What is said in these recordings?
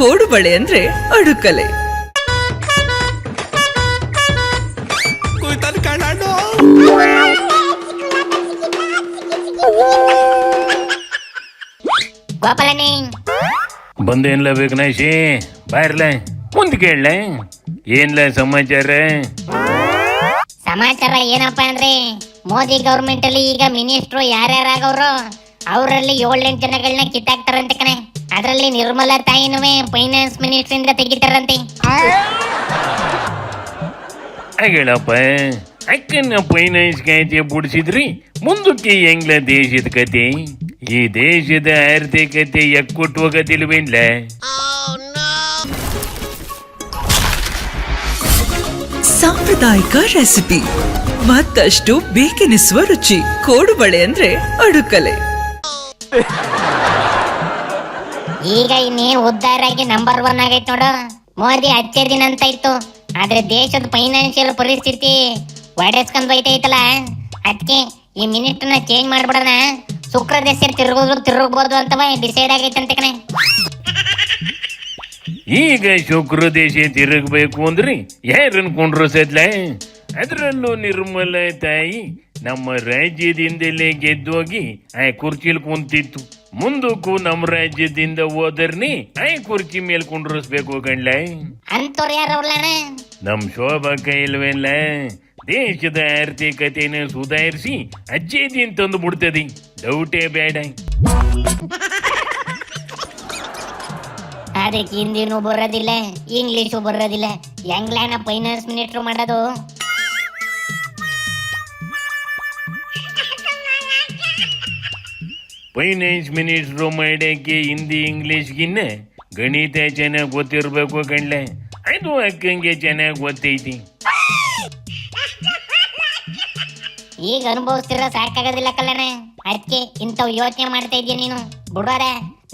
ಕೋಡುಬಳೆ ಅಂದ್ರೆ ಅಡುಕಲೆ. ಬಂದೇನ್ಲ ಬೇಕನಾಶಿ ಬಾರ್ಲ ಮುಂದ್ ಕೇಳಲ ಏನ್ಲ ಸಮಾಚಾರ? ಸಮಾಚಾರ ಏನಪ್ಪಾ ಅಂದ್ರೆ ಮೋದಿ ಗೌರ್ಮೆಂಟ್ ಅಲ್ಲಿ ಈಗ ಮಿನಿಸ್ಟ್ರು ಯಾರ್ಯಾರಾಗವ್ರು ಅವರಲ್ಲಿ 7-8 ಜನಗಳನ್ನ ಕಿತ್ತಾಕ್ತಾರಂತೆ ಕಣೆ. ಅದರಲ್ಲಿ ನಿರ್ಮಲಾ ತಾಯಿನುವೆ ಫೈನಾನ್ಸ್ ಮಿನಿಸ್ಟರ್ ಇಂದ ತೆಗಿತಾರಂತೆ. ಹೇಳಪ್ಪ ಅಕ್ಕನ ಫೈನಾನ್ಸ್ ಖಾತೆ ಬಿಡಿಸಿದ್ರಿ ಮುಂದಕ್ಕೆ ಹೆಂಗ್ಲ ದೇಶದ ಕತೆ? ಈ ದೇಶದ ಆರ್ಥಿಕತೆ ಎಕ್ಕುಟ್ಟು ಹೋಗತಿಲ್ವೇನ್ಲ? ಸಾಂಪ್ರದಾಯಿಕ ರೆಸಿಪಿ ಮತ್ತಷ್ಟು ಬೇಕೆನಿಸುವ ರುಚಿ. ಕೋಡುಬಳೆ ಅಂದ್ರೆ ಅಡುಕಲೆ. ಈಗ ಇನ್ನೇನು ಉದ್ಧಾರ ಆಗಿ ನಂಬರ್ 1 ಆಗೈತ್ ನೋಡು. ಮೋದಿ ಹಚ್ಚೆ ದಿನ ಅಂತ ಇತ್ತು, ಆದ್ರೆ ದೇಶದ ಫೈನಾನ್ಷಿಯಲ್ ಪರಿಸ್ಥಿತಿ ಒಡೆಸ್ಕೊಂಡ್ ಬೈತೈತಲ್ಲ, ಅದಕ್ಕೆ ಈ ಮಿನಿಸ್ಟರ್ನ ಚೇಂಜ್ ಮಾಡ್ಬಿಡೋಣ. ಶುಕ್ರ ದೇಶ ತಿರುಗಬಹುದು ಅಂತ ಡಿಸೈಡ್ ಆಗೈತಂತೆ ಕಣೆ. ಈಗ ಶುಕ್ರ ದೇಶ ತಿರುಗಬೇಕು ಅಂದ್ರಿ ಯಾರನ್ ಕೊಂಡ್ರು ಸದ್ಲ? ಅದರಲ್ಲೂ ನಿರ್ಮಲಾ ತಾಯಿ ನಮ್ಮ ರಾಜ್ಯದಿಂದಲೇ ಗೆದ್ದೋಗಿ ಆ ಕುರ್ಚಿಲ್ ಕುಂತಿತ್ತು. ಮುಂದಕ್ಕೂ ನಮ್ಮ ರಾಜ್ಯದಿಂದ ಹೋದರ್ನಿ ಆ ಕುರ್ಚಿ ಮೇಲೆ ಕುಂಡ್ರಿಸ್ಬೇಕು ಕಣ್ಲ. ಅಂತವ್ರು ಯಾರವ್ರಲ್ಲ? ನಮ್ ಶೋಭಕ್ಕ ಇಲ್ವೇನ್ಲ? ದೇಶದ ಆರ್ಥಿಕತೆನ ಸುಧಾರಿಸಿ ಅಜ್ಜೇದಿನ್ ತಂದು ಬಿಡ್ತದಿ, ಡೌಟೇ ಬೇಡ. ಅದಕ್ಕೆ ಹಿಂದಿನೂ ಬರೋದಿಲ್ಲ, ಇಂಗ್ಲಿಷು ಬರೋದಿಲ್ಲ, ಹೆಂಗ್ಲಾನ ಫೈನಾನ್ಸ್ ಮಿನಿಸ್ಟರ್ ಮಾಡೋದು? ಫೈನಾನ್ಸ್ ಮಿನಿಸ್ಟ್ರು ಮಾಡಕ್ಕೆ ಹಿಂದಿ ಇಂಗ್ಲಿಷ್ಗಿನ್ನ ಗಣಿತ ಚೆನ್ನಾಗಿ ಗೊತ್ತಿರ್ಬೇಕು ಕಣ್ಲ. ಅದು ಅಕ್ಕಂಗೆ ಚೆನ್ನಾಗಿ ಗೊತ್ತೈತಿ. ಈಗ ಅನುಭವಿಸ್ತಿರೋ ಸಾಕಾಗೋದಿಲ್ಲ ಕಲ್ಲಣ್ಣ, ಅದಕ್ಕೆ ಇಂಥವು ಯೋಚನೆ ಮಾಡ್ತಾ ಇದೀಯ ನೀನು. ಬಿಡೋರ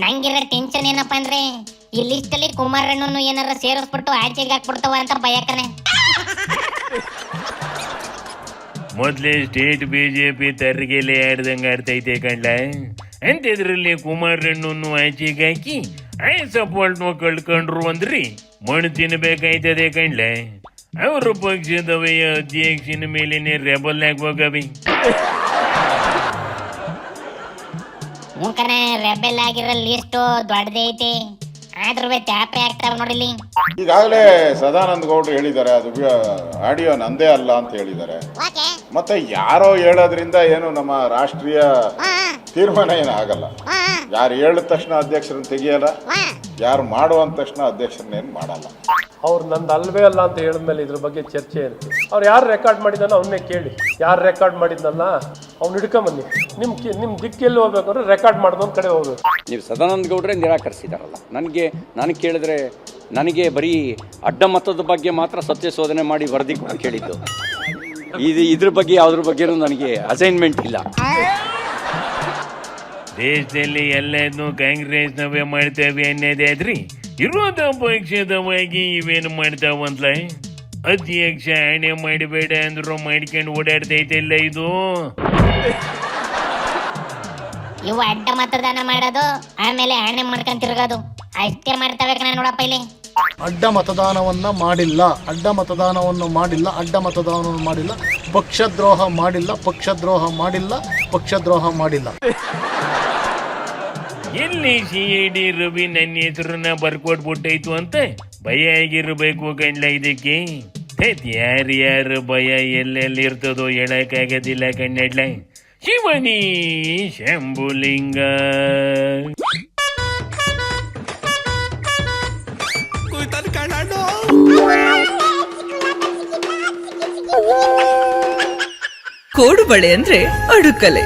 ನಂಗಿರೋ ಟೆನ್ಷನ್ ಏನಪ್ಪಾ ಅಂದ್ರೆ ಈ ಲಿಸ್ಟ್ ಅಲ್ಲಿ ಕುಮಾರಣ್ಣನು ಏನಾರ ಸೇರಿಸ್ಬಿಟ್ಟು ಆಚೆಗೆ ಹಾಕ್ಬಿಡ್ತಾವ ಅಂತ ಭಯಕನೆ. ಮೊದ್ಲೇ ಸ್ಟೇಟ್ ಬಿಜೆಪಿ ತರ್ಗೆಲೆ ಆಡ್ದಂಗ ಆಡ್ತೈತೆ ಕಣ್ಲ. ಅಂತಿದ್ರಲ್ಲಿ ಕುಮಾರಣ್ಣನ್ನು ಆಚೆಗೆ ಹಾಕಿ ಆ ಸಪೋರ್ಟ್ ಕಳ್ಕೊಂಡ್ರು ಅಂದ್ರಿ ಮಣ್ಣು ತಿನ್ಬೇಕಾಯ್ತದೆ ಕಣ್ಲ. ಅವ್ರ ಪಕ್ಷದವಯ ಅಧ್ಯಕ್ಷನ ಮೇಲೇನೆ ರೆಬಲ್ ಆಗೋಗವಿ. ಮೂಕನ ರೆಬೆಲ್ ಆಗಿರೋ ಲಿಸ್ಟ್ ದೊಡ್ಡದೇ ಐತೆ, ಆದ್ರೂ ತ್ಯಾಪೆ ಆಗ್ತಾವ ನೋಡಿಲಿ. ಈಗಾಗಲೇ ಸದಾನಂದ ಗೌಡ್ರು ಹೇಳಿದ್ದಾರೆ, ಅದು ಆಡಿಯೋ ನಂದೇ ಅಲ್ಲ ಅಂತ ಹೇಳಿದ್ದಾರೆ. ಮತ್ತೆ ಯಾರೋ ಹೇಳೋದ್ರಿಂದ ಏನು ನಮ್ಮ ರಾಷ್ಟ್ರೀಯ ತೀರ್ಮಾನ ಏನು ಆಗಲ್ಲ. ಯಾರು ಹೇಳಿದ ತಕ್ಷಣ ಅಧ್ಯಕ್ಷರನ್ನ ತೆಗಿಯಲ್ಲ, ಯಾರು ಮಾಡುವಂತ ತಕ್ಷಣ ಅಧ್ಯಕ್ಷರನ್ನೇನು ಮಾಡಲ್ಲ. ಅವ್ರು ನಂದು ಅಲ್ವೇ ಅಲ್ಲ ಅಂತ ಹೇಳಿದ್ಮೇಲೆ ಇದ್ರ ಬಗ್ಗೆ ಚರ್ಚೆ ಇರುತ್ತೆ. ಅವ್ರು ಯಾರು ರೆಕಾರ್ಡ್ ಮಾಡಿದಾನೋ ಅವನ್ನೇ ಕೇಳಿ, ಯಾರು ರೆಕಾರ್ಡ್ ಮಾಡಿದ್ನಲ್ಲ ಅವ್ನು ಹಿಡ್ಕೊಂಬನ್ನಿ. ನಿಮ್ಮ ದಿಕ್ಕೆಲ್ಲಿ ಹೋಗ್ಬೇಕಂದ್ರೆ ರೆಕಾರ್ಡ್ ಮಾಡಿದೊಂದು ಕಡೆ ಹೋಗ್ಬೇಕು. ನೀವು ಸದಾನಂದ ಗೌಡ್ರೆ ನಿರಾಕರಿಸಿದಾರಲ್ಲ, ನಾನು ಕೇಳಿದ್ರೆ ನನಗೆ ಬರೀ ಅಡ್ಡ ಮತದ ಬಗ್ಗೆ ಮಾತ್ರ ಸತ್ಯ ಶೋಧನೆ ಮಾಡಿ ವರದಿ ಕೂಡ ಕೇಳಿದ್ದು. ಇದ್ರ ಬಗ್ಗೆ ಯಾವುದ್ರ ಬಗ್ಗೆನೂ ನನಗೆ ಅಸೈನ್ಮೆಂಟ್ ಇಲ್ಲ. ದೇಶದಲ್ಲಿ ಎಲ್ಲದನ್ನು ಕಾಂಗ್ರೆಸ್ನವೇ ಮಾಡ್ತೇವೆ ಅನ್ನೋದೇ ಆದ್ರಿ ವಿರೋಧ ಪಕ್ಷದವಾಗಿ ಇವೇನು ಮಾಡ್ತಾವಂತ. ಅಧ್ಯಕ್ಷ ಆಣೆ ಮಾಡಬೇಡ ಅಂದ್ರು ಮಾಡ್ಕೊಂಡು ಓಡಾಡ್ತೈತಿಲ್ಲ ಇದು. ಇವು ಅಡ್ಡ ಮತದಾನ ಮಾಡೋದು, ಆಮೇಲೆ ಆಣೆ ಮಾಡ್ಕೊಂಡ್ ತಿರ್ಗೋದು ಅಷ್ಟೇ ಮಾಡ್ತವೆ ಕಣ. ನೋಡಪ್ಪ ಇಲ್ಲಿ ಅಡ್ಡ ಮತದಾನವನ್ನ ಮಾಡಿಲ್ಲ, ಅಡ್ಡ ಮತದಾನವನ್ನು ಮಾಡಿಲ್ಲ, ಅಡ್ಡ ಮತದಾನವನ್ನು ಮಾಡಿಲ್ಲ, ಪಕ್ಷದ್ರೋಹ ಮಾಡಿಲ್ಲ, ಪಕ್ಷದ್ರೋಹ ಮಾಡಿಲ್ಲ, ಪಕ್ಷದ್ರೋಹ ಮಾಡಿಲ್ಲ. ಎಲ್ಲಿ CID ರವಿ ನನ್ನ ಹೆಸರನ್ನ ಬರ್ಕೊಟ್ಬಿಟ್ಟೈತು ಅಂತ ಭಯ ಆಗಿರ್ಬೇಕು ಕಣ್ಲ. ಇದಕ್ಕೆ ಯಾರ್ಯಾರ ಭಯ ಎಲ್ಲೆಲ್ಲಿ ಇರ್ತದೋ ಹೇಳಕ್ಕಾಗೋದಿಲ್ಲ ಕಣ್ಣಡ್ಲ. ಶಿವನಿ ಶಂಭುಲಿಂಗ. ಕೋಡುಬಳೆ ಅಂದ್ರೆ ಅಡುಕಲೆ.